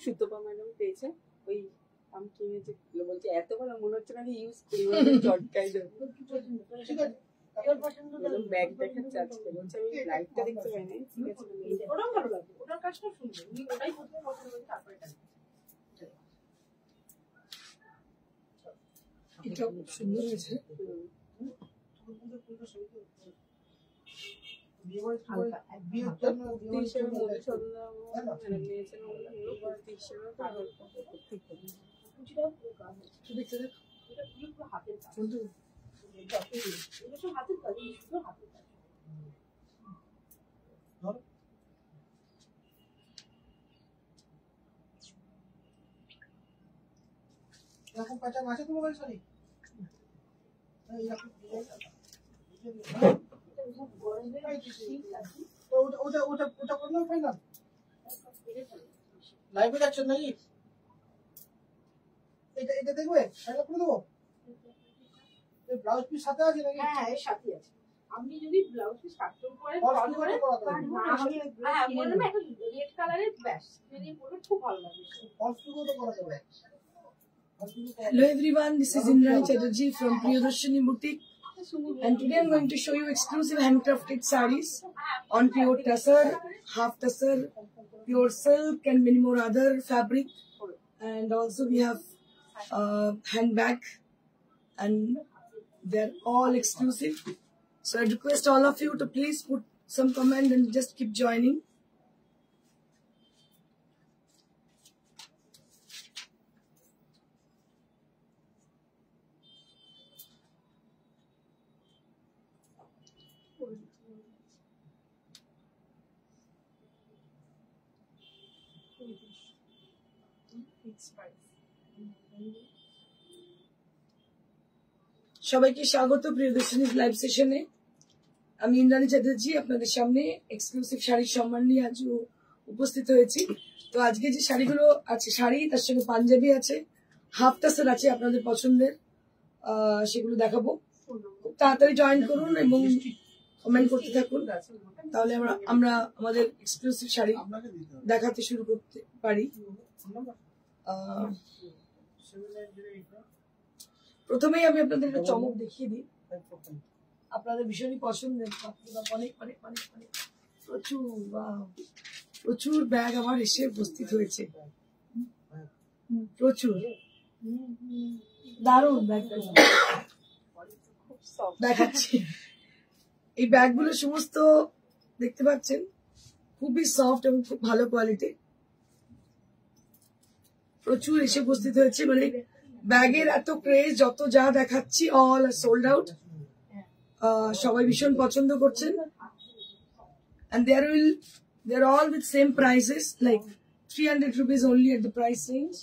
Sutapa madam পেয়েছে ওই আমি কিনেছি বলছি এত ভালো মনে হচ্ছে না ইউজ করি চটকাই দেবো ব্যাগ দেখাচ্ছে আজকে বলছে আমি লাইটটা দেখতে পাই না ঠিক আছে ওটাও ভালো লাগবে ওটার কাজটা সুন্দর ওটাই প্রথমে পছন্দ করি তারপরে এটা সুন্দর হয়েছে এরকম প্যাটার্ন আছে তোমার শাড়ি ওটা ওটা ওটা করলাম ফাইনাল লাইভে যাচ্ছেন নাকি এটা এটা দেখবে ফাইনাল করে দেবো এই ব্লাউজ পিস সাথে আছে নাকি হ্যাঁ এর সাথে আছে আপনি যদি ব্লাউজ পিস কাস্টম করেন ফল করে হ্যাঁ বললাম একটা রেড কালারের ব্যাস যদি পরে খুব ভালো লাগবে ফল শুরু তো করা যাবে Hello everyone, this is Indrani Chatterjee from Priyadarshini Boutique and today I'm going to show you exclusive handcrafted sarees on pure tussar, half tussar, pure silk and many more other fabric, and also we have handbag and they're all exclusive. So I request all of you to please put some comment and just keep joining. সবাইকে স্বাগত প্রিয়দর্শনীর live সেশনে। আমি ইন্দ্রাণী চ্যাটার্জি আপনাদের সামনে exclusive শাড়ির সম্মান নিয়ে আজ উপস্থিত হয়েছি। তো আজকে যে শাড়িগুলো আছে শাড়ি তার সঙ্গে পাঞ্জাবি আছে, হাফ টাসার আছে আপনাদের পছন্দের, সেগুলো দেখাবো। খুব তাড়াতাড়ি জয়েন করুন এবং কমেন্ট করতে থাকুন, তাহলে আমরা আমাদের এক্সক্লুসিভ শাড়ি দেখাতে শুরু করতে পারি। প্রথমেই আমি আপনাদের একটা চমক দেখিয়ে দিই, আপনাদের ভীষণই পছন্দের, অনেক অনেক অনেক অনেক প্রচুর প্রচুর ব্যাগ আমার এসে উপস্থিত হয়েছে, প্রচুর দারুণ ব্যাগ দেখাচ্ছি। এই ব্যাগগুলো সমস্ত দেখতে পাচ্ছেন খুবই সফট এবং খুব ভালো কোয়ালিটি, প্রচুর এসে উপস্থিত হয়েছে। মানে ব্যাগের এত ক্রেজ, যত যা দেখাচ্ছি অল আর সোল্ড আউট। সবাই ভীষণ পছন্দ করছেন and they're all with same prices, like 300 rupees only at the price range.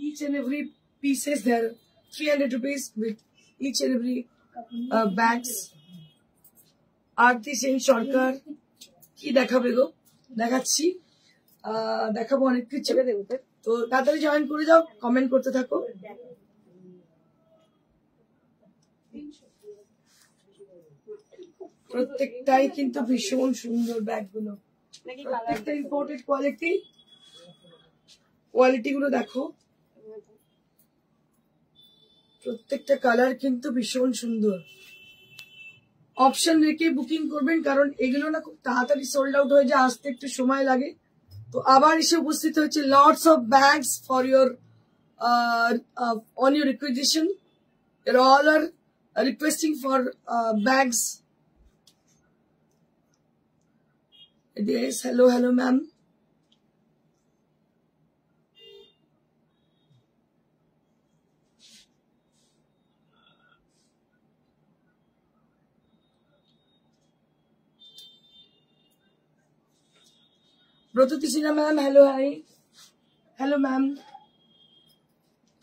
Each and every pieces they're 300 rupees with each and every bags. Aarti Sen Sarkar কি দেখাবে গো, দেখাচ্ছি, দেখাবো অনেক কিছু। তো তাড়াতাড়ি জয়েন করে যাও, কমেন্ট করতে থাকো। প্রত্যেকটাই কিন্তু ভীষণ সুন্দর ব্যাগগুলো, প্রত্যেকটা ইম্পোর্টেড কোয়ালিটি গুলো দেখো, প্রত্যেকটা কালার কিন্তু ভীষণ সুন্দর। অপশন রেখে বুকিং করবেন, কারণ এগুলো না খুব তাড়াতাড়ি সোল্ড আউট হয়ে যায়, আসতে একটু সময় লাগে। তো আবার এসে উপস্থিত হচ্ছে lots of bags for your on your requisition. all are requesting for bags. Yes, hello ma'am. Brototi Sina ma'am, hello, hi. Hello ma'am.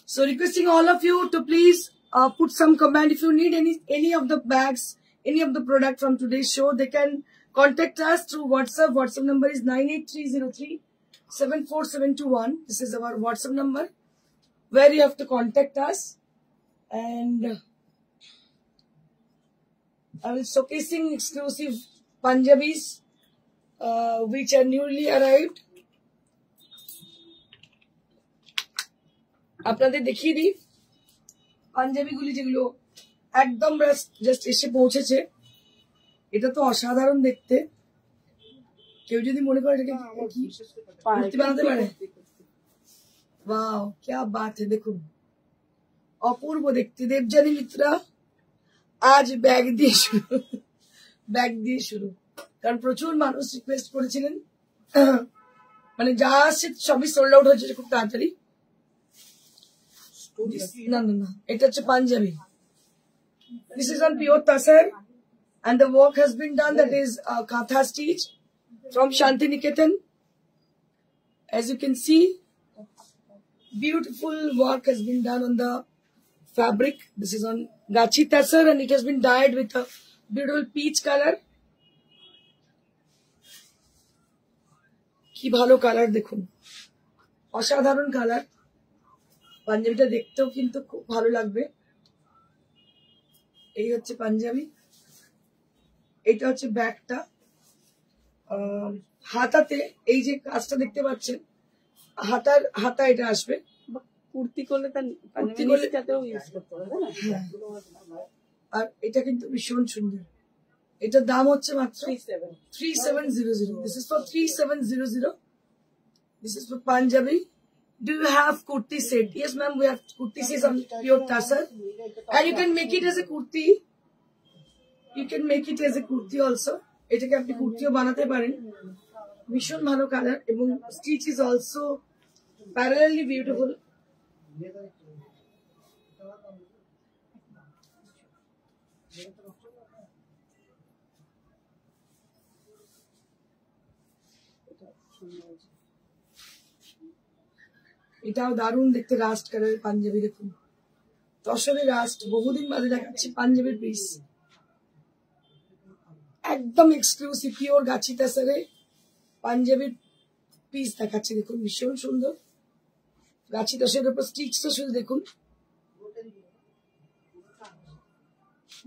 So requesting all of you to please put some comment. If you need any of the bags, any of the product from today's show, they can contact us through WhatsApp. WhatsApp number is 98303-74721. This is our WhatsApp number where you have to contact us. And I will showcasing exclusive Punjabis which are newly arrived. আপনাদের দেখিয়ে দিই পাঞ্জাবিগুলি যেগুলো একদম just এসে পৌঁছেছে। এটা তো অসাধারণ দেখতে। কেউ যদি মনে করে এটাকে কুর্তি বানাতে পারে, ওয়াও क्या बात है। দেখুন অপূর্ব দেখতে। দেবযানী মিত্রা আজ ব্যাগ দিয়ে শুরু, কারণ প্রচুর মানুষ রিকোয়েস্ট করেছিলেন, মানে যা আসছে সবই সোল্ড আউট হয়েছে খুব তাড়াতাড়ি। না না না, এটা হচ্ছে Punjabi. This is on pure tussar and the work has been done, that is Katha stitch from Shantiniketan. As you can see, beautiful work has been done on the fabric. This is on Gachi Tasar and it has been dyed with a beautiful peach color. কি ভালো colour দেখুন, অসাধারণ colour. পাঞ্জাবিটা দেখতেও কিন্তু খুব ভালো লাগবে। এই হচ্ছে পাঞ্জাবি, এটা হচ্ছে ব্যাগটা। হাতাতে এই যে কাজটা দেখতে পাচ্ছেন, হাতা এটা আসবে। কুর্তি করলে আর এটা কিন্তু ভীষণ সুন্দর। এটার দাম হচ্ছে মাত্র 3700। This is for 3700. This is for Punjabi. Do you have kurti set? Yes ma'am, we have kurti set on pure tasar, and you can make it as a kurti. You can make it as a kurti also. এটাকে আপনি কুর্তিও বানাতে পারেন। ভীষণ ভালো colour এবং stitch is also parallelly beautiful. এটাও দারুণ দেখতে, রাস্ট কালারের পাঞ্জাবি। দেখুন তসরের রাস্ট, বহুদিন বাদে দেখাচ্ছি পাঞ্জাবির পিস, একদম এক্সক্লুসিভ পিওর গাছি তাসারে পাঞ্জাবির পিস দেখাচ্ছি। দেখুন ভীষণ সুন্দর গাছি তাসারের উপর স্টিচটা শুধু দেখুন,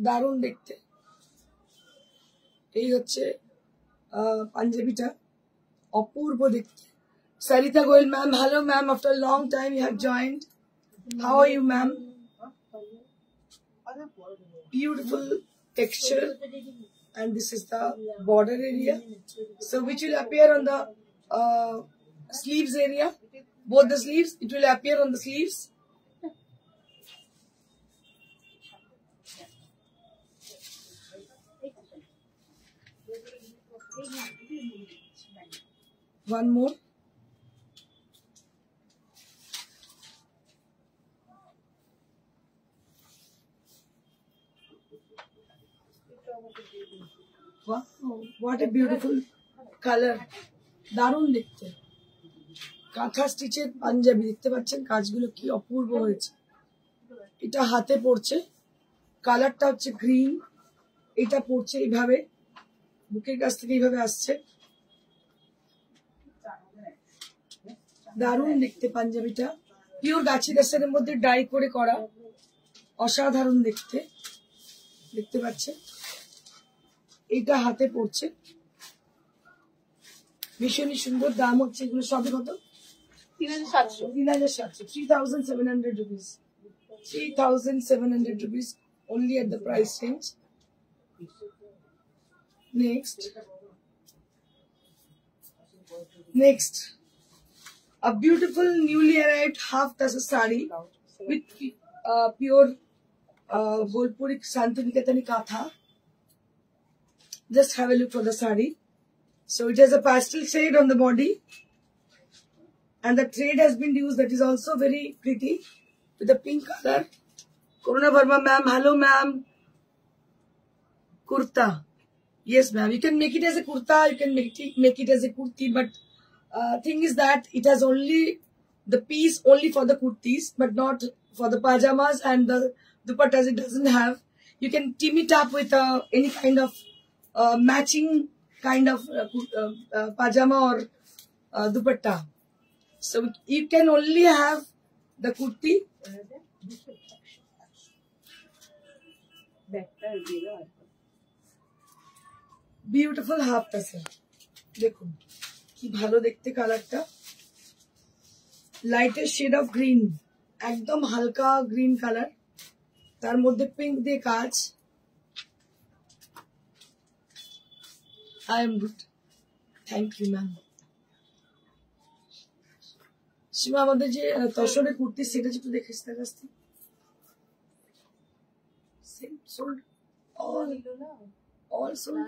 দারুণ দেখতে। এই হচ্ছে পাঞ্জাবিটা, অপূর্ব দেখতে। Sarita Goyal ma'am, hello ma'am, after a long time you have joined. How are you ma'am? Beautiful texture, and this is the border area, so which will appear on the sleeves area. Both the sleeves, it will appear on the sleeves. One more. Wow, what a beautiful color, দারুণ দেখতে। কাঁথা স্টিচের পাঞ্জাবি দেখতে পাচ্ছেন, কাজগুলো কি অপূর্ব হয়েছে। এটা হাতে পড়ছে, কালারটা হচ্ছে গ্রিন। এটা পড়ছে এইভাবে, বুকের কাছ থেকে এইভাবে আসছে, দারুণ দেখতে পাঞ্জাবিটা। পিওর গাছি তাসারের মধ্যে ডাই করে করা, অসাধারণ দেখতে, দেখতে পাচ্ছেন। এইটা হাতে পড়ছে, ভীষণই সুন্দর। দাম হচ্ছে এগুলো সবই কত? 3700, 3700 rupees, 3700 rupees only at the price range. Next, a beautiful newly arrived half tasa sari with pure Bolpuri Shantiniketan katha. Just have a look for the sari. So it has a pastel shade on the body, and the thread has been used, that is also very pretty, with the pink color. Corona Verma ma'am, hello ma'am. Kurta, yes ma'am, you can make it as a kurta, you can make it as a kurti, but thing is that it has only the piece only for the kurtis, but not for the pajamas and the dupattas. It doesn't have. You can team it up with any kind of matching kind of pajama or dupatta. So you can only have the kurti. Beautiful half tasa. দেখুন কি ভালো দেখতে কালারটা, লাইটের shade of green একদম হালকা green colour, তার মধ্যে পিঙ্ক দিয়ে কাজ। I am good, thank you ma'am. Seema আমাদের যে তসরের কুর্তি সেটা একটু দেখিস তার কাছ থেকে। sold all sold.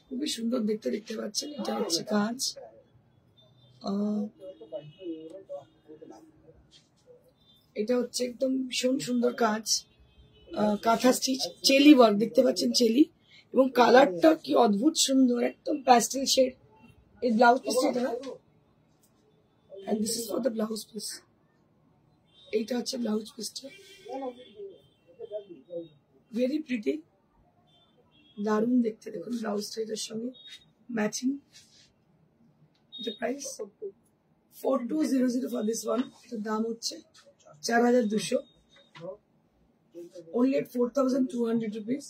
খুবই সুন্দর দেখতে, দেখতে পাচ্ছেন। এটা হচ্ছে কাজ, এটা হচ্ছে একদম ভীষণ সুন্দর কাজ, কাঁথা স্টিচ, চেলি ওয়ার্ক দেখতে পাচ্ছেন, চেলি, এবং কালারটা কি অদ্ভুত সুন্দর, একদম প্যাস্টেল শেড। এই ব্লাউজ পিস এটা, and this is for the blouse piece. এইটা হচ্ছে ব্লাউজ পিসটা, ভেরি প্রিটি, দারুণ দেখতে। দেখুন ব্লাউজটা এটার সঙ্গে ম্যাচিং। এটা প্রাইস 4200 ফর দিস ওয়ান। এটার দাম হচ্ছে 4200, only at 4200 rupees.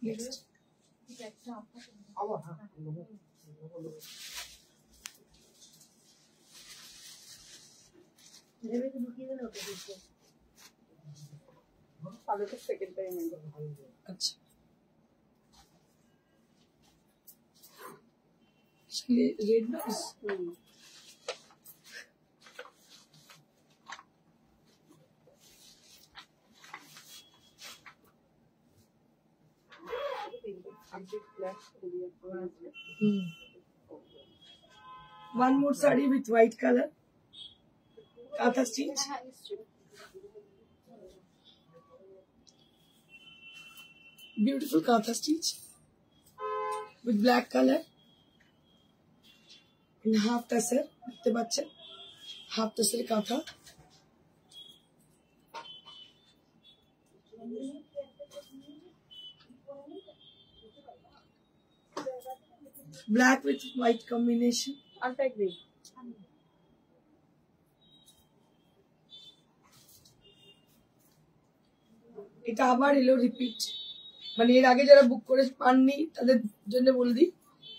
Next. अच्छा, red blouse, one more sari with white color, katha stitch, beautiful katha stitch with black color in half tassel, দেখতে পাচ্ছেন হাফ tassel কাঁথা। black with white combination, এটা আবার এলো রিপিট, মানে এর আগে যারা বুক করে পাননি তাদের জন্য বলে দিই,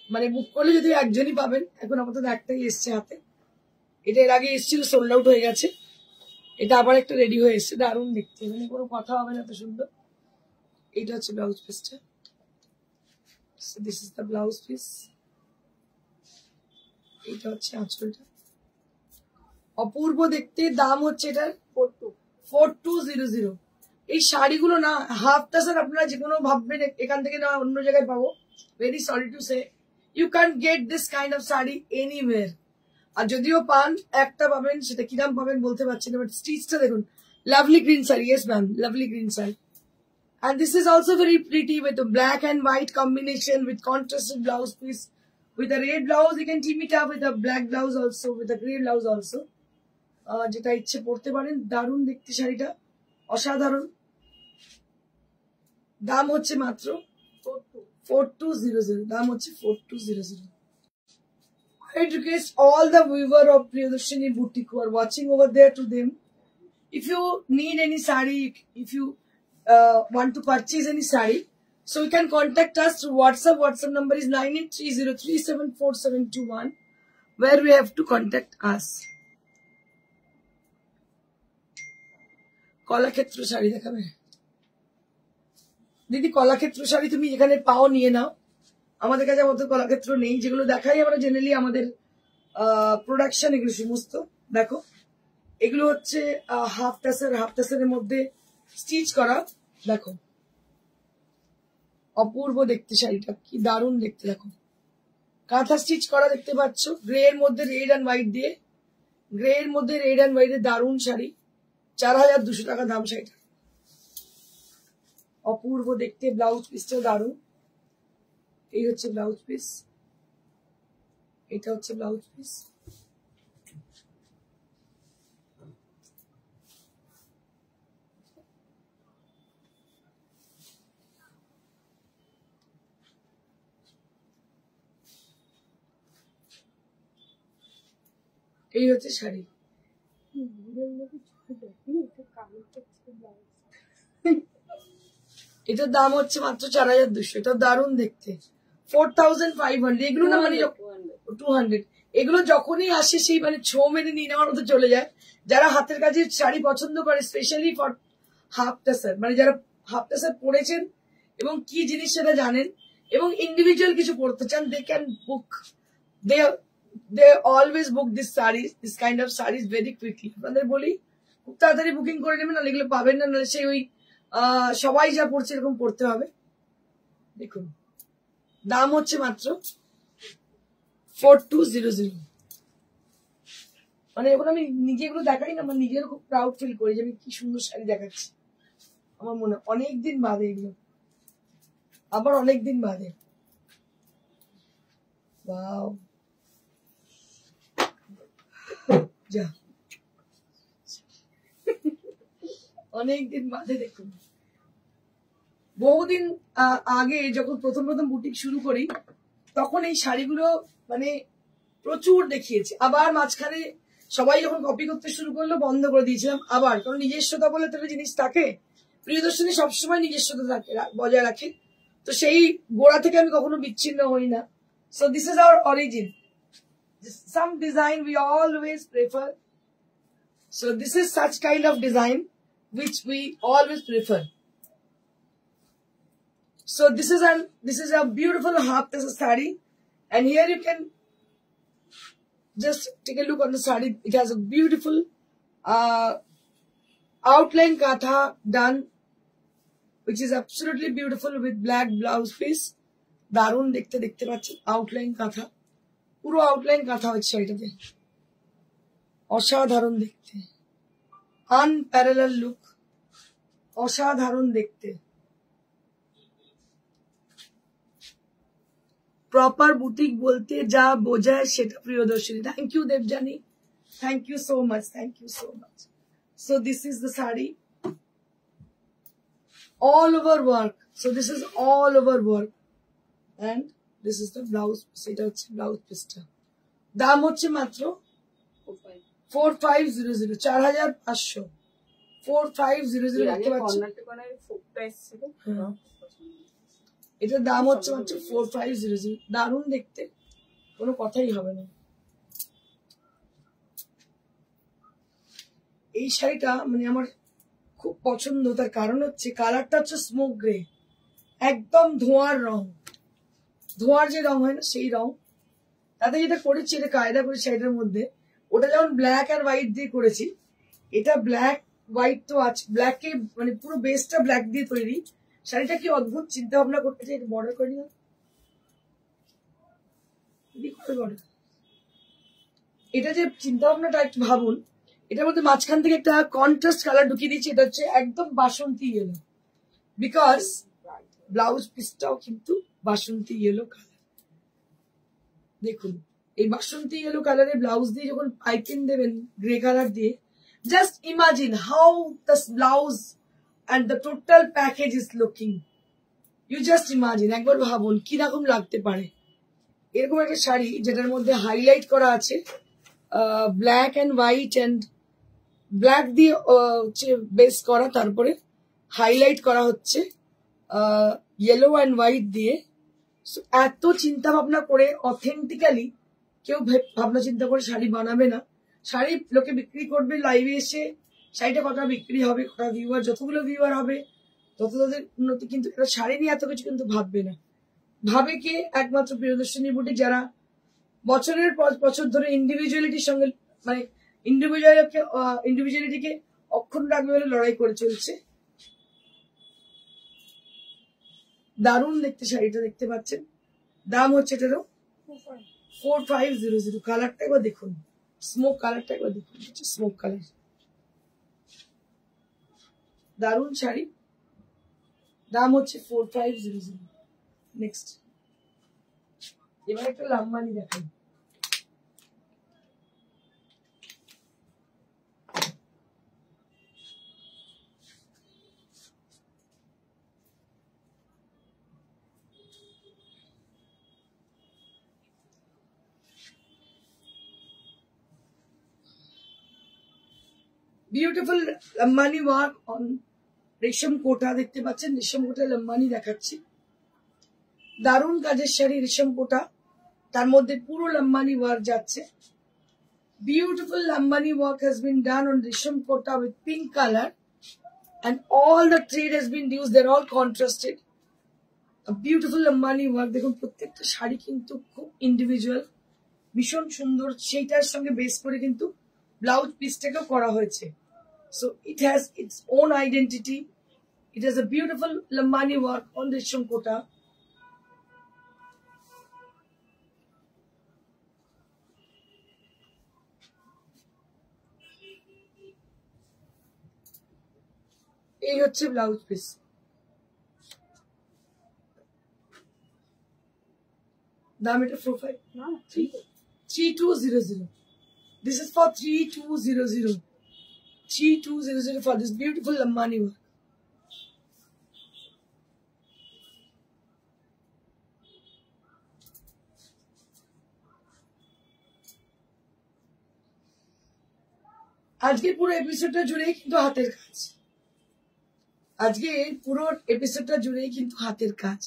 মানে বুক করলে যদি একজনই পাবেন, এখন আপাতত একটাই এসছে হাতে। এটা এর আগে এসেছিল, সোল্ড আউট হয়ে গেছে, এটা আবার একটা রেডি হয়ে এসছে, দারুণ দেখতে, মানে কোনো কথা হবে না, এত সুন্দর। এইটা হচ্ছে ব্লাউজ পিসটা, this is the blouse piece. এইটা হচ্ছে আঁচলটা, অপূর্ব দেখতে। দাম হচ্ছে এটার 4200। এই শাড়িগুলো না হাফ টাসার, আপনারা যে কোনো ভাববেন এখান থেকে না অন্য জায়গায় পাবো, very sorry to say, you can get this kind of sari anywhere. আর যদিও পান, একটা পাবেন, সেটা কি দাম পাবেন বলতে পারছি না, বাট স্টিচটা দেখুন, lovely green sari, yes ma'am, lovely green sari. And this is also very pretty with a black and white combination with contrasted blouse piece. With a red blouse, you can team it up with a black blouse also, with a grey blouse also. যেটা ইচ্ছে পড়তে পারেন, দারুণ দেখতে শাড়িটা, অসাধারণ। দাম হচ্ছে মাত্র 4200, দাম হচ্ছে 4200। I request all the viewer of Priyadarshini Boutique who are watching over there to them, if you need any sari, if you want to purchase any sari, so you can contact us through WhatsApp. WhatsApp number is 9830374721, where we have to contact us. Kalakshetra sari দেখাবে দিদি, কলাক্ষেত্র শাড়ি তুমি এখানে পাও নিয়ে নাও, আমাদের কাছে অত কলাক্ষেত্র নেই। যেগুলো দেখাই আমরা জেনারেলি আমাদের প্রোডাকশন, এগুলো সমস্ত দেখো, এগুলো হচ্ছে হাফ টাসের মধ্যে স্টিচ করা। দেখো অপূর্ব দেখতে শাড়িটা, কি দারুণ দেখতে। দেখো কাঁথা স্টিচ করা দেখতে পাচ্ছ, গ্রে এর মধ্যে রেড অ্যান্ড হোয়াইট দিয়ে, গ্রে এর মধ্যে রেড অ্যান্ড হোয়াইট এর দারুণ শাড়ি, 4200 টাকা দাম শাড়িটা, অপূর্ব দেখতে। ব্লাউজ পিসটা দারুণ, এই হচ্ছে ব্লাউজ পিস, এটা হচ্ছে ব্লাউজ পিস। এই হচ্ছে শাড়ি। এটার দাম হচ্ছে মাত্র 4200। এটা দারুণ দেখতে। 4500 এগুলো না মানে 200 এগুলো যখনই আসে সেই মানে ছো মেরে নিয়ে নেওয়ার মতো চলে যায়। যারা হাতের কাজের শাড়ি পছন্দ করে স্পেশালি ফর হাফ টাসার, মানে যারা হাফ টাসার পরেছেন এবং কি জিনিস সেটা জানেন এবং ইন্ডিভিজুয়াল কিছু পড়তে চান, they can book, they always book this kind of sarees very quickly। আপনাদের বলি খুব তাড়াতাড়ি বুকিং করে নেবেন, নাহলে এগুলো পাবেন না, নাহলে সেই ওই সবাই যা পড়ছে এরকম পড়তে হবে। দেখুন দাম হচ্ছে মাত্র 4200। মানে এখন আমি নিজে এগুলো দেখাই না, আমার নিজের খুব প্রাউড ফিল করি যে আমি কি সুন্দর শাড়ি দেখাচ্ছি। আমার মনে অনেকদিন বাদে এগুলো, আবার অনেকদিন বাদে। ওয়াও, যা অনেকদিন বাদে দেখুন। বহুদিন আগে যখন প্রথম বুটিক শুরু করি তখন এই শাড়িগুলো মানে প্রচুর দেখিয়েছি, আবার মাঝখানে সবাই যখন কপি করতে শুরু করলো বন্ধ করে দিয়েছিলাম আবার, কারণ নিজস্বতা বলে একটা জিনিস থাকে। প্রিয়দর্শনী সবসময় নিজস্বতা থাকে, বজায় রাখে, তো সেই গোড়া থেকে আমি কখনো বিচ্ছিন্ন হই না। So this is our origin. Some design we always prefer. So this is such kind of design which we always prefer. So this is a beautiful half tassel saree, and here you can just take a look on the saree. It has a beautiful outline katha done, which is absolutely beautiful with black blouse piece. দারুণ দেখতে পাচ্ছেন outline কাঁথা, পুরো outline কাঁথা হচ্ছে এটাতে। অসাধারণ দেখতে, আনপ্যারালাল লুক, অসাধারণ দেখতে। প্রপার বুটিক বলতে যা বোঝায় সেটা Priyadarshini. Thank you Debjani, thank you so much, thank you so much. So this is the sari, all over work. So this is all over work, and this is the blouse piece. এটা হচ্ছে blouse পিসটা। দাম হচ্ছে মাত্র 4500, 4500, 4500 দেখতে পাচ্ছেন। এটার দাম হচ্ছে মাত্র 4500। দারুণ দেখতে, কোনো কথাই হবে না। এই শাড়িটা মানে আমার খুব পছন্দ, তার কারণ হচ্ছে কালারটা হচ্ছে স্মোক গ্রে, একদম ধোঁয়ার রং, ধোঁয়ার যে রং হয় না সেই রং। তাতে যেটা করেছি এটা কায়দা করে শাড়িটার মধ্যে, ওটা যেমন ব্ল্যাক আর হোয়াইট দিয়ে করেছি, এটা ব্ল্যাক হোয়াইট তো আছে, ব্ল্যাকে মানে পুরো বেসটা ব্ল্যাক দিয়ে তৈরি। শাড়িটা কি অদ্ভুত চিন্তা ভাবনা করতে চাই, বর্ডার করে নিও, এটা যে চিন্তা ভাবনাটা একটু ভাবুন। এটার মধ্যে মাঝখান থেকে একটা কন্ট্রাস্ট কালার ঢুকিয়ে দিচ্ছি, এটা হচ্ছে একদম বাসন্তী ইয়েলো, বিকজ ব্লাউজ পিসটাও কিন্তু বাসন্তী ইয়েলো কালার। দেখুন এই বাসন্তী ইয়েলো কালারের ব্লাউজ দিয়ে যখন পাইপিং দেবেন গ্রে কালার দিয়ে, just imagine how this blouse and the total package is looking. You just imagine, একবার ভাবুন কিরকম লাগতে পারে এরকম একটা শাড়ি যেটার মধ্যে হাইলাইট করা আছে black and white, and black দিয়ে হচ্ছে বেস করা, তারপরে হাইলাইট করা হচ্ছে ইয়েলো এন্ড হোয়াইট দিয়ে। এত চিন্তা ভাবনা করে অথেন্টিক্যালি কেউ ভাবনা চিন্তা করে শাড়ি বানাবে না। শাড়ি লোকে বিক্রি করবে, লাইভে এসে শাড়িটা কটা বিক্রি হবে, কটা ভিউয়ার, যতগুলো ভিউয়ার হবে তত তাদের উন্নতি, কিন্তু এটা শাড়ি নিয়ে এত কিছু কিন্তু ভাববে না। ভাবে কে? একমাত্র প্রিয়দর্শনী বুটিক, যারা বছরের পর বছর ধরে ইন্ডিভিজুয়ালিটির সঙ্গে মানে ইন্ডিভিজুয়ালিটিকে অক্ষুণ্ণ রাখবে বলে লড়াই করে চলছে। দারুণ দেখতে শাড়িটা দেখতে পাচ্ছেন। দাম হচ্ছে এটারও 4500। কালারটা একবার দেখুন, স্মোক কালারটা একবার দেখুন, স্মোক কালার, দারুণ শাড়ি। দাম হচ্ছে 4500। নেক্সট এবার একটা লাম্বানি দেখাই। বিউটিফুল লম্বানি ওয়ার্ক অন রেশম কোটা দেখতে পাচ্ছেন, রেশম কোটা লম্বানি দেখাচ্ছি, দারুণ কাজের শাড়ি রেশম কোটা, তার মধ্যে পুরো লম্বানি ওয়ার্ক যাচ্ছে। Beautiful lambani work has been done on resham kota with pink color, and all the thread has been used. They're all contrasted. A beautiful lambani work. দেখুন প্রত্যেকটা শাড়ি কিন্তু খুব ইন্ডিভিজুয়াল, ভীষণ সুন্দর, সেইটার সঙ্গে বেস করে কিন্তু ব্লাউজ পিসটাকেও করা হয়েছে। So it has its own identity. It has a beautiful lambani work on resham kota. এই হচ্ছে ব্লাউজ পিস। দাম এটা 3200। This is for 3200. 3200 for this beautiful lambani work. আজকে পুরো এপিসোডটা জুড়েই কিন্তু হাতের কাজ, আজকে পুরো এপিসোডটা জুড়েই কিন্তু হাতের কাজ।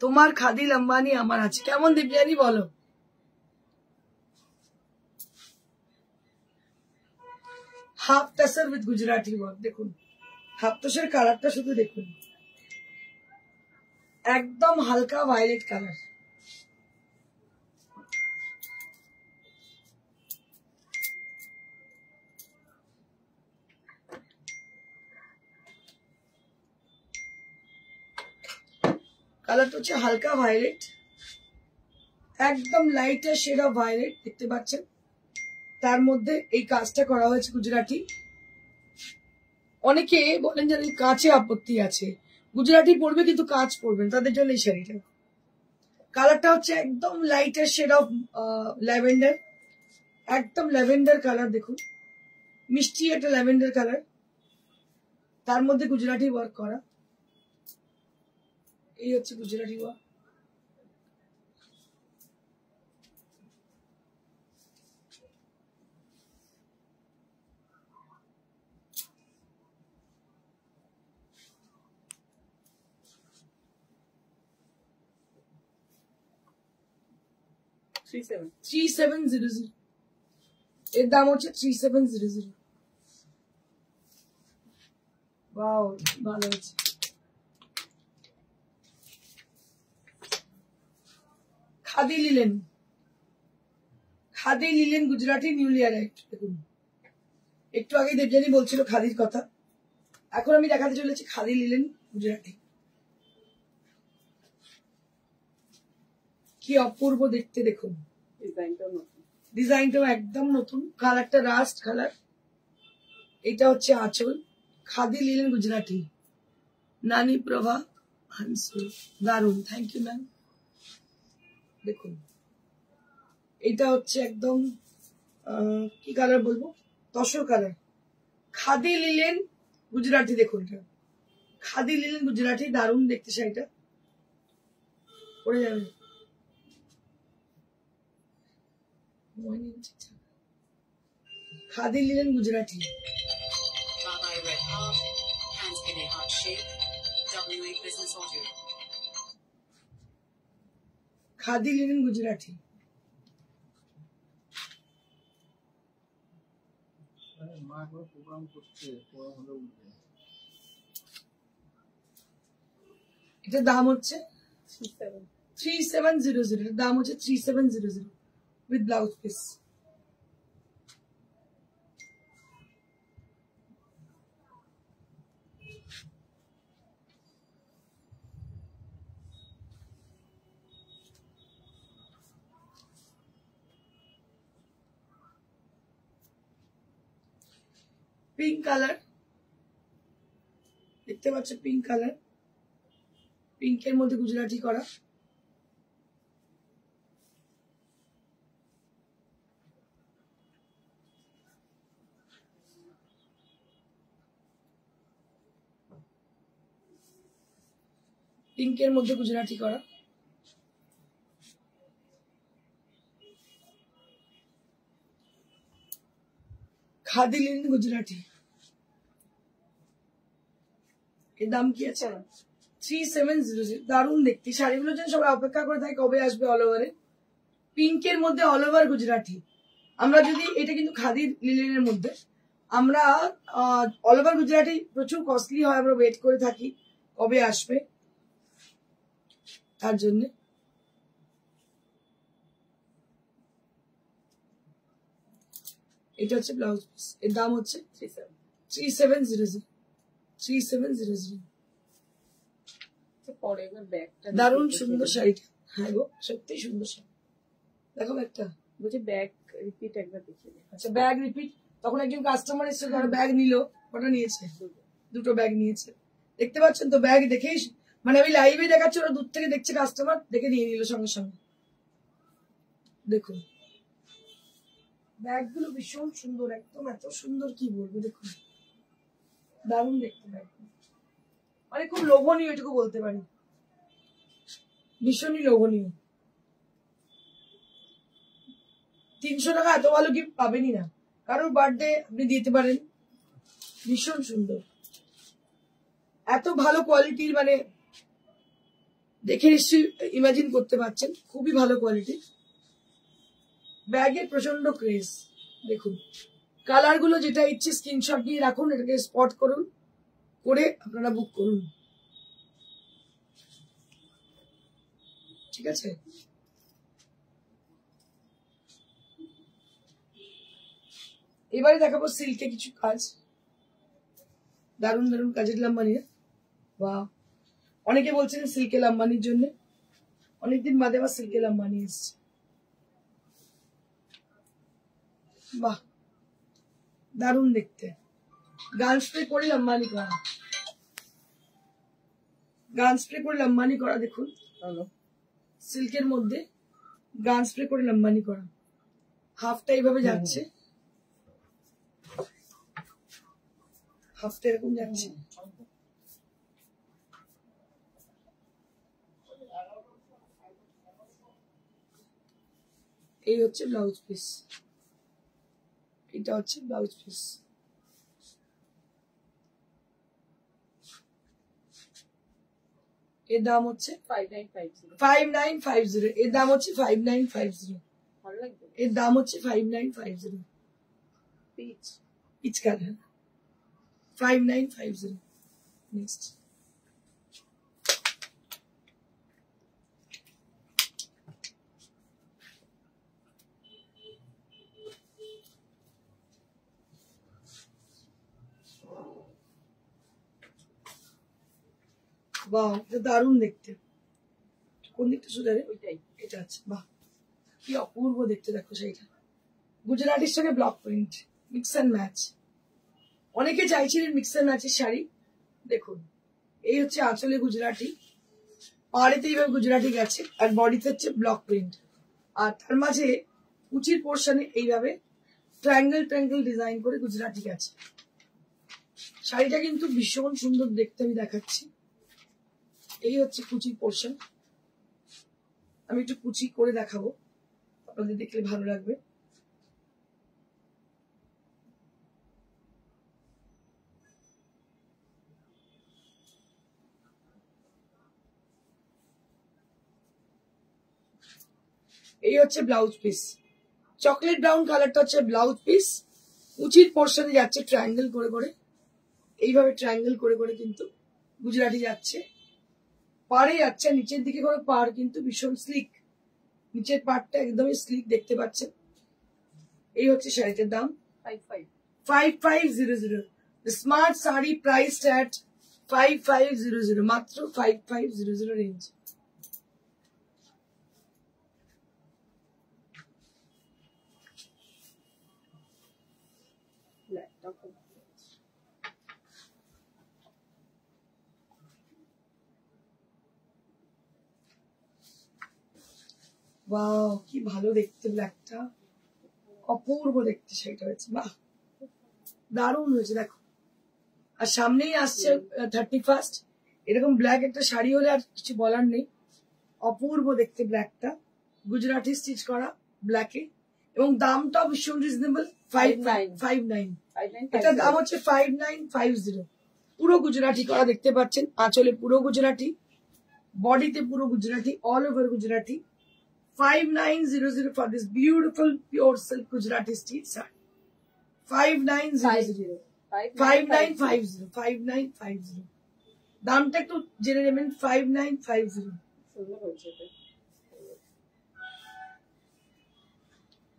তোমার খাদি লম্বানি আমার আছে। কেমন দিব্যানি বলো? Half tussar with Gujarati work. দেখুন হাফ টাসের কালারটা শুধু দেখুন, একদম হালকা ভায়োলেট কালার। কালারটা হচ্ছে হালকা ভায়োলেট, একদম লাইটার শেড অফ ভায়োলেট দেখতে পাচ্ছেন। তার মধ্যে এই কাজটা করা হয়েছে গুজরাটি। অনেকে বলেন যে কাঁচে আপত্তি আছে, গুজরাটি পরবে কিন্তু কাঁচ পরবেন, তাদের জন্য এই শাড়িটা। কালারটা হচ্ছে একদম লাইটার শেড অফ ল্যাভেন্ডার, একদম ল্যাভেন্ডার কালার। দেখুন মিষ্টি একটা ল্যাভেন্ডার কালার, তার মধ্যে গুজরাটি ওয়ার্ক করা। এই হচ্ছে গুজরাটি ওয়ার্ক। এর দাম হচ্ছে 3700। ওয়াও ভালো আছে। Khadi linen, khadi linen Gujarati newly arrived. দেখুন একটু আগে দেবজানি বলছিল খাদির কথা, এখন আমি দেখাতে চলেছি খাদি লিলেন গুজরাটি। কি অপূর্ব দেখতে দেখুন, ডিজাইনটাও একদম নতুন, কালারটা রাস্ট কালার। এটা হচ্ছে আঁচল, খাদি লিলেন গুজরাটি, নানি প্রভা হানসুল। দারুন, থ্যাংক ইউ ম্যাম। দেখুন এটা হচ্ছে একদম কি কালার বলবো, তসর কালার, খাদি লিলেন গুজরাটি। দেখুন এটা খাদি লিলেন গুজরাটি, দারুন দেখতে শাড়িটা। পরে যাবে খাদি লিলেন গুজরাটি। খাদি লিনেন গুজরাটি। এটার দাম হচ্ছে 3700। এটার দাম হচ্ছে 3700 with blouse piece. Pink colour দেখতে পাচ্ছ, পিঙ্ক কালার, পিঙ্কের মধ্যে গুজরাটি করা। পিঙ্কের মধ্যে গুজরাটি করা। খাদি লিনেন গুজরাটি। এর দাম কি আছে? 3700। দারুণ দেখতে শাড়িগুলোর জন্য সবাই অপেক্ষা করে থাকে কবে আসবে অল ওভারে। পিঙ্কের মধ্যে অল ওভার গুজরাটি। আমরা যদি এটা কিন্তু খাদি লিলেনের মধ্যে, আমরা অল ওভার গুজরাটি প্রচুর কস্টলি হয়, আমরা ওয়েট করে থাকি কবে আসবে তার জন্য। এটা হচ্ছে ব্লাউজ পিস, এর দাম হচ্ছে 3700। 3700। দারুণ সুন্দর শাড়িটা। হ্যাঁ গো সত্যি সুন্দর শাড়ি। দেখো একটা বলছে ব্যাগ রিপিট একবার দেখিয়ে। আচ্ছা ব্যাগ রিপিট, তখন একজন কাস্টমার এসে ধরো ব্যাগ নিল, কটা নিয়েছে? দুটো ব্যাগ নিয়েছে। দেখতে পাচ্ছেন তো ব্যাগ দেখেই, মানে আমি লাইভে দেখাচ্ছি, ওরা দূর থেকে দেখছে, কাস্টমার দেখে নিয়ে নিল সঙ্গে সঙ্গে। দেখুন ব্যাগ গুলো ভীষণ সুন্দর, একদম এত সুন্দর কি বলবো, দেখুন দারুণ দেখতে ব্যাগ, মানে খুব লোভনীয়, এটুকু বলতে পারি, ভীষণই লোভনীয়। 300 টাকা এত ভালো গিফট পাবেনই না, কারোর বার্থডে আপনি দিতে পারেন। ভীষণ সুন্দর, এত ভালো কোয়ালিটির, মানে দেখে নিশ্চয়ই ইমাজিন করতে পারছেন, খুবই ভালো কোয়ালিটি। ব্যাগের প্রচন্ড ক্রেজ। দেখুন কালার গুলো যেটা ইচ্ছে স্ক্রিনশট নিয়ে রাখুন, এটাকে স্পট করুন, করে আপনারা বুক করুন, ঠিক আছে? এবারে দেখাবো সিল্কে কিছু কাজ, দারুণ দারুণ কাজের লাম্বানি। বা অনেকে বলছেন সিল্কে লাম্বানির জন্য, অনেকদিন বাদে আবার সিল্কে লাম্বানি এসছে। বাহ দারুণ দেখতে, গান স্প্রে করে লাম্বানি করা, গান স্প্রে করে লাম্বানি করা। দেখুন সিল্কের মধ্যে গান স্প্রে করে লাম্বানি করা, হাফটা এইভাবে যাচ্ছে, হাফটা এরকম যাচ্ছে। এই হচ্ছে ব্লাউজ পিস, এটা হচ্ছে ব্লাউজ পিস। এর দাম হচ্ছে 5950। এর দাম হচ্ছে 5950। এর দাম হচ্ছে 5950। Peach colour 5950। নেক্সট বাহ এটা দারুণ দেখতে। কোন দিকটা সুদারে? ওইটাই, এটা আছে। বাহ কি অপূর্ব দেখতে, দেখো সেইটা গুজরাটির সঙ্গে block print, mix and match. অনেকে চাইছিলেন মিক্স অ্যান্ড ম্যাচের শাড়ি। দেখুন এই হচ্ছে আঁচলে গুজরাটি, পাড়েতে এইভাবে গুজরাটি গেছে, আর বডিতে হচ্ছে ব্লক প্রিন্ট, আর তার মাঝে কুচির পোর্শনে এইভাবে ট্রায়াঙ্গেল ট্রায়াঙ্গেল ডিজাইন করে গুজরাটি গেছে। শাড়িটা কিন্তু ভীষণ সুন্দর দেখতে, আমি দেখাচ্ছি। এই হচ্ছে কুচির পোর্শন, আমি একটু কুচি করে দেখাবো, আপনাদের দেখলে ভালো লাগবে। এই হচ্ছে ব্লাউজ পিস, চকলেট ব্রাউন কালারটা হচ্ছে ব্লাউজ পিস। কুচির পোর্শনে যাচ্ছে ট্রায়াঙ্গেল করে করে, এইভাবে ট্রায়াঙ্গেল করে করে কিন্তু গুজরাটি যাচ্ছে, পাড়ে যাচ্ছে, নিচের দিকে করে পাড় কিন্তু ভীষণ স্লিক, নিচের পাড়টা একদমই স্লিক দেখতে পাচ্ছেন। এই হচ্ছে শাড়িটার দাম 5500। স্মার্ট শাড়ি প্রাইসড এট 5500, মাত্র 5500 রেঞ্জ। ওয়াও কি ভালো দেখতে, ব্ল্যাকটা অপূর্ব দেখতে সেটা হয়েছে। বাহ দারুণ হয়েছে দেখো। আর সামনেই আসছে 31st, এরকম ব্ল্যাক একটা শাড়ি হলে আর কিছু বলার নেই, অপূর্ব দেখতে ব্ল্যাকটা, গুজরাটি স্টিচ করা ব্ল্যাকে, এবং দামটাও ভীষণ রিজনেবল, 5959। এটার দাম হচ্ছে 5950। পুরো গুজরাটি করা দেখতে পাচ্ছেন, আঁচলে পুরো গুজরাটি, বডিতে পুরো Gujarati, all over Gujarati. 5900 for this beautiful pure silk Gujarati stitch saree. 5900 5950 দামটা একটু জেনে নেবেন। 5950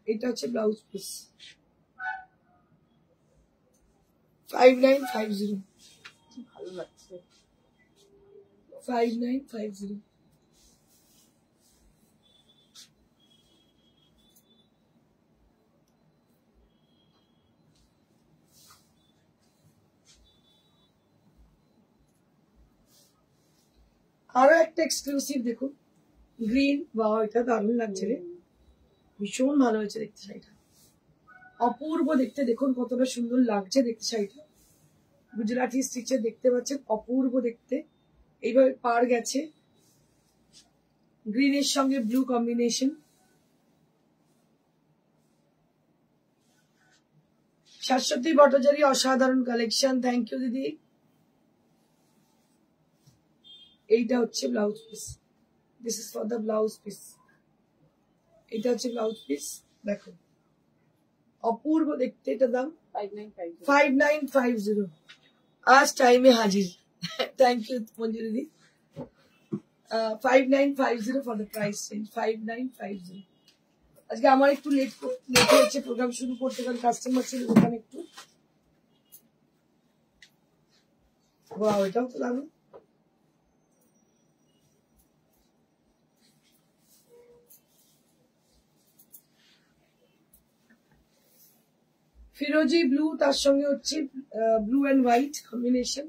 এটা হচ্ছে ব্লাউজ পিস। 5950 ভালো লাগছে। 5950 আরো একটা এক্সক্লুসিভ দেখুন, গ্রিন। বাহ, এটা দারুণ লাগছে রে, ভীষণ ভালো হয়েছে দেখতে শাড়িটা, অপূর্ব দেখতে। দেখুন কতটা সুন্দর লাগছে দেখতে শাড়িটা, গুজরাটি স্টিচে দেখতে পাচ্ছেন, অপূর্ব দেখতে। এইভাবে পার গেছে, গ্রিনের সঙ্গে ব্লু কম্বিনেশন। শাশ্বতী ভট্টাচার্য, অসাধারণ কালেকশন, থ্যাংক ইউ দিদি। এইটা হচ্ছে blouse piece, this is for the blouse piece. এটা হচ্ছে ব্লাউজ পিস, দেখো অপূর্ব দেখতে। এটা দাম 5950। আজ টাইমে হাজির, থ্যাংক ইউ মঞ্জু দিদি। 5950 ফর দ্য প্রাইস চেঞ্জ, 5950। আজকে আমার একটু লেট হয়েছে প্রোগ্রাম শুরু করতে, কারণ কাস্টমার ছিল ওখানে একটু। ওয়াও, এটাও তো দারুণ। ফিরোজি ব্লু, তার সঙ্গে হচ্ছে ব্লু এন্ড হোয়াইট কম্বিনেশন।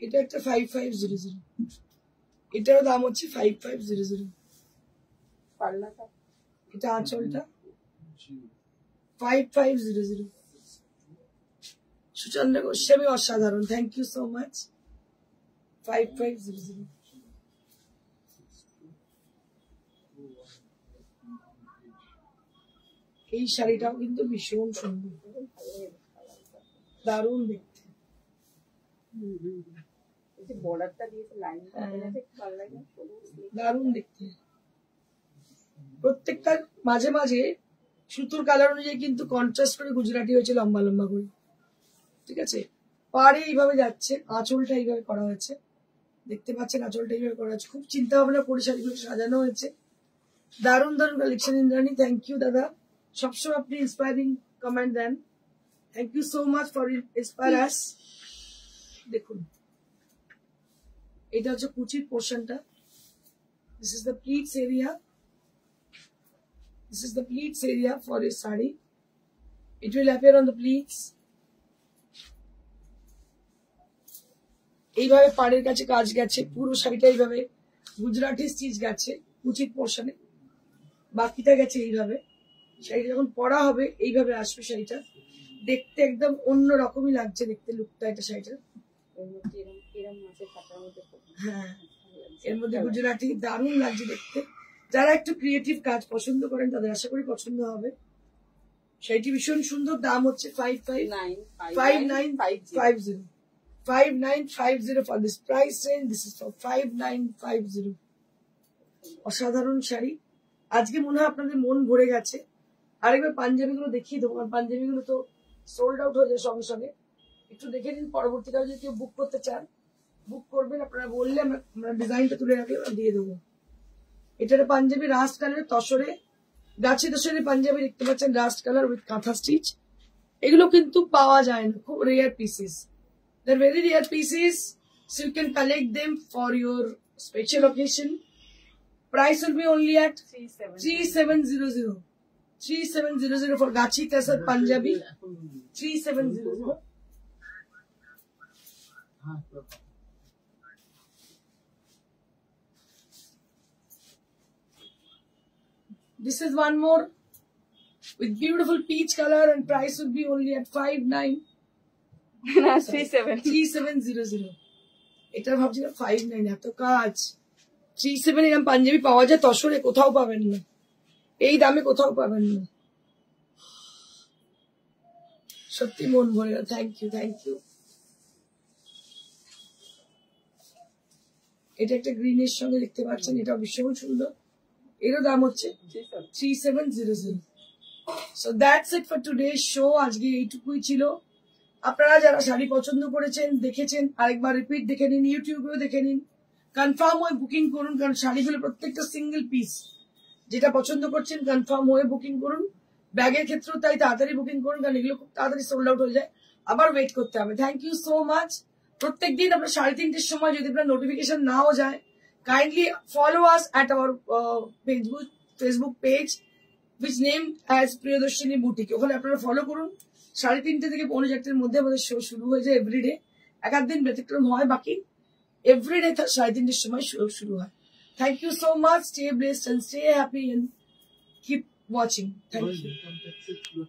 এটা একটা 5500, এটারও দাম হচ্ছে 5500। এটা আঁচলটা 5500। সুচন্দ্র গোস্বামী, অসাধারণ, থ্যাংক ইউ সো মাচ। 5500। এই শাড়িটাও কিন্তু ভীষণ সুন্দর, দারুণ দেখতে। দারুণ দেখতে, প্রত্যেকটা মাঝে মাঝে সুতোর কালার অনুযায়ী কিন্তু কন্ট্রাস্ট করে গুজরাটি হয়েছে, লম্বা লম্বা করে, ঠিক আছে। পাড়ে এইভাবে যাচ্ছে, আঁচলটা এইভাবে করা হয়েছে, দেখতে পাচ্ছেন আঁচলটা এইভাবে করা হয়েছে। খুব চিন্তা ভাবনা করে শাড়িগুলো সাজানো হয়েছে, দারুণ দারুণ কালেকশন। ইন্দ্রাণী, থ্যাংক ইউ দাদা, সবসময় আপনি ইন্সপায়ারিং কমেন্ট দেন, thank you so much for inspire us. দেখুন এটা হচ্ছে কুচির পোর্শনটা, this is the pleats area, this is the pleats area for your sari, it will appear on the pleats। এইভাবে পাড়ের কাছে কাজ গেছে, পুরো শাড়িটা এইভাবে গুজরাটি স্টিচ গেছে কুচির পোর্শনে, বাকিটা গেছে এইভাবে। শাড়িটা যখন পরা হবে এইভাবে আসবে, শাড়িটা দেখতে একদম অন্য রকমই লাগছে দেখতে লুকটা এটা শাড়িটা। হ্যাঁ, এর মধ্যে গুজরাটি দারুণ লাগছে দেখতে। যারা একটু ক্রিয়েটিভ কাজ পছন্দ করেন তাদের আশা করি পছন্দ হবে। শাড়িটি ভীষণ সুন্দর, দাম হচ্ছে 5950। 5950 for this price range, this is for 5950। অসাধারণ শাড়ি, আজকে মনে হয় আপনাদের মন ভরে গেছে। আরেকবার পাঞ্জাবি গুলো দেখিয়ে দেবো, কারণ পাঞ্জাবি গুলো তো সোল্ড আউট হয়ে যায় সঙ্গে সঙ্গে। একটু দেখে নিন, পরবর্তীকালে যদি কেউ বুক করতে চান বুক করবেন, আপনারা বললে আমরা ডিজাইনটা তুলে রাখলে আমরা দিয়ে দেবো। এটা পাঞ্জাবি রাস্ট কালার, তসরে গাছে তসরে পাঞ্জাবি দেখতে পাচ্ছেন, rust colour with kantha stitch. এগুলো কিন্তু পাওয়া যায় না, খুব rare pieces, they are very rare pieces, so you can collect them for your special occasion. Price will be only at 3700। 3700 for Gachhi tussar panjabi, 3700। This is one more with beautiful peach color and price would be only at 5950। না 3700 এটা ভাবছি 59 এত কাজ 37 এরকম পাঞ্জাবি পাওয়া যায় তসরে, কোথাও পাবেন না, এই দামে কোথাও পাবেন না। সত্যি মন ভরে গেল। Thank you. এটা একটা গ্রিনের সঙ্গে দেখতে পাচ্ছেন, এটা ভীষণ সুন্দর, এরও দাম হচ্ছে 3700। So that's it for today show. আজকে এইটুকুই ছিল। আপনারা যারা শাড়ি পছন্দ করেছেন, দেখেছেন, আরেকবার রিপিট দেখে নিন, ইউটিউবেও দেখে নিন, কনফার্ম হয়ে বুকিং করুন, কারণ শাড়িগুলো প্রত্যেকটা সিঙ্গেল পিস। যেটা পছন্দ করছেন কনফার্ম হয়ে বুকিং করুন। ব্যাগের ক্ষেত্রেও তাই তাড়াতাড়ি বুকিং করুন, কারণ এগুলো খুব তাড়াতাড়ি সোল্ড আউট হয়ে যায়, আবার ওয়েট করতে হবে। Thank you so much. প্রত্যেকদিন আপনার 3:30-র সময় যদি আপনার নোটিফিকেশন নাও যায়, kindly follow us at our Facebook page which named as Priyadarshini boutique. ওখানে আপনারা ফলো করুন। 3:30 থেকে 4:45-র মধ্যে আমাদের শো শুরু হয়ে যায় এভরিডে। এক দিন ব্যতিক্রম হয়, বাকি এভরিডে 3:30-র সময় শো শুরু হয়। Thank you so much. Stay blessed and stay happy and keep watching. Thank you.